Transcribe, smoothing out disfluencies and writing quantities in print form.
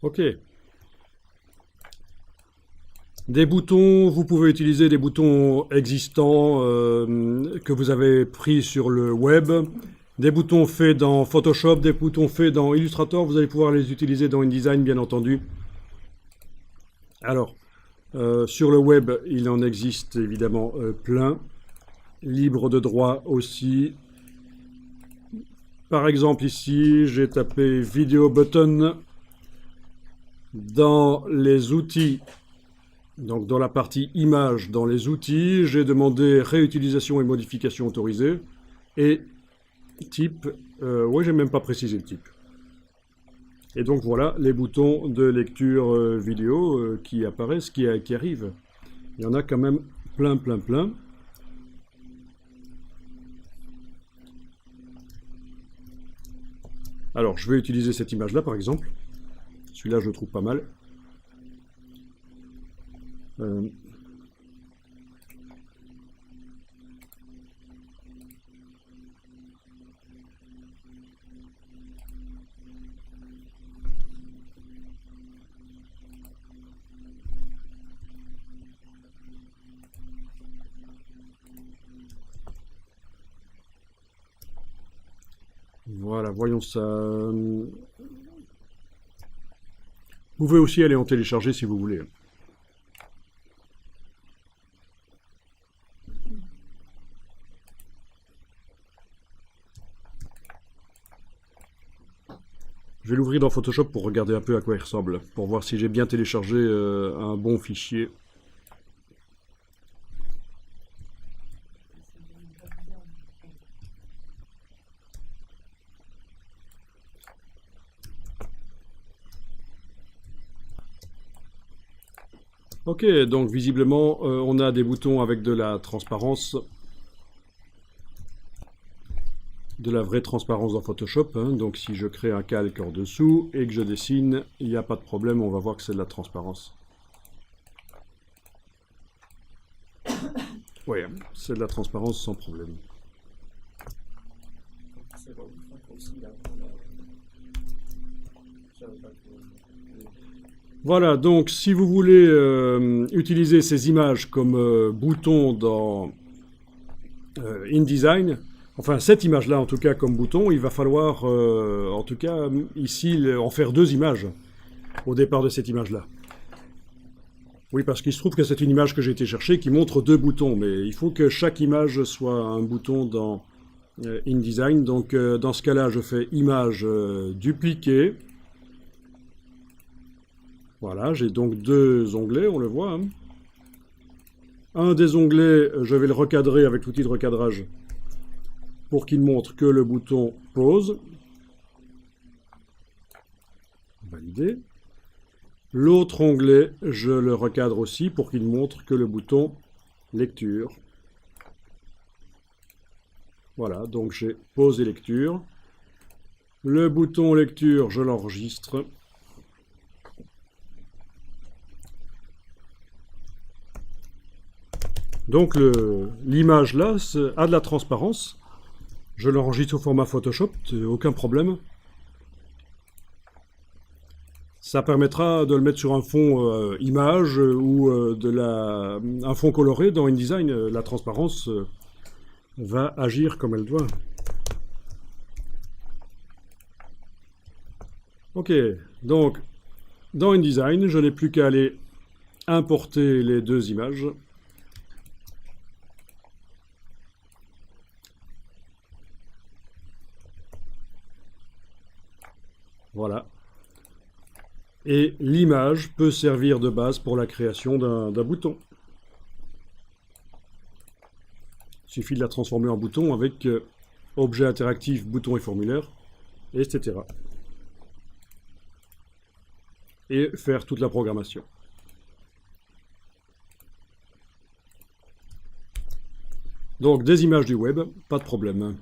Ok. Des boutons, vous pouvez utiliser des boutons existants que vous avez pris sur le web. Des boutons faits dans Photoshop, des boutons faits dans Illustrator, vous allez pouvoir les utiliser dans InDesign, bien entendu. Alors, sur le web, il en existe évidemment plein. Libre de droit aussi. Par exemple, ici, j'ai tapé Video Button dans les outils. Donc dans la partie images, dans les outils, j'ai demandé réutilisation et modification autorisée. Et type, oui, j'ai même pas précisé le type. Et donc voilà les boutons de lecture vidéo qui apparaissent, qui arrivent. Il y en a quand même plein, plein, plein. Alors je vais utiliser cette image-là par exemple. Celui-là je le trouve pas mal. Voilà, voyons ça. Vous pouvez aussi aller en télécharger si vous voulez. Je vais l'ouvrir dans Photoshop pour regarder un peu à quoi il ressemble, pour voir si j'ai bien téléchargé un bon fichier. Ok, donc visiblement on a des boutons avec de la transparence, de la vraie transparence dans Photoshop, hein. Donc si je crée un calque en dessous et que je dessine, il n'y a pas de problème, on va voir que c'est de la transparence. Oui, c'est de la transparence sans problème. Voilà, donc si vous voulez utiliser ces images comme boutons dans InDesign, enfin cette image-là en tout cas comme bouton, il va falloir en tout cas ici en faire deux images au départ de cette image-là. Oui, parce qu'il se trouve que c'est une image que j'ai été chercher qui montre deux boutons, mais il faut que chaque image soit un bouton dans InDesign. Donc dans ce cas-là, je fais image dupliquer. Voilà, j'ai donc deux onglets, on le voit, hein. Un des onglets, je vais le recadrer avec l'outil de recadrage pour qu'il montre que le bouton pause. Valider. L'autre onglet, je le recadre aussi pour qu'il montre que le bouton lecture. Voilà, donc j'ai pause et lecture. Le bouton lecture, je l'enregistre. Donc l'image là a de la transparence. Je l'enregistre au format Photoshop, aucun problème. Ça permettra de le mettre sur un fond image ou un fond coloré dans InDesign. La transparence va agir comme elle doit. Ok, donc dans InDesign, je n'ai plus qu'à aller importer les deux images. Voilà. Et l'image peut servir de base pour la création d'un bouton. Il suffit de la transformer en bouton avec objet interactif, bouton et formulaire, etc. Et faire toute la programmation. Donc des images du web, pas de problème.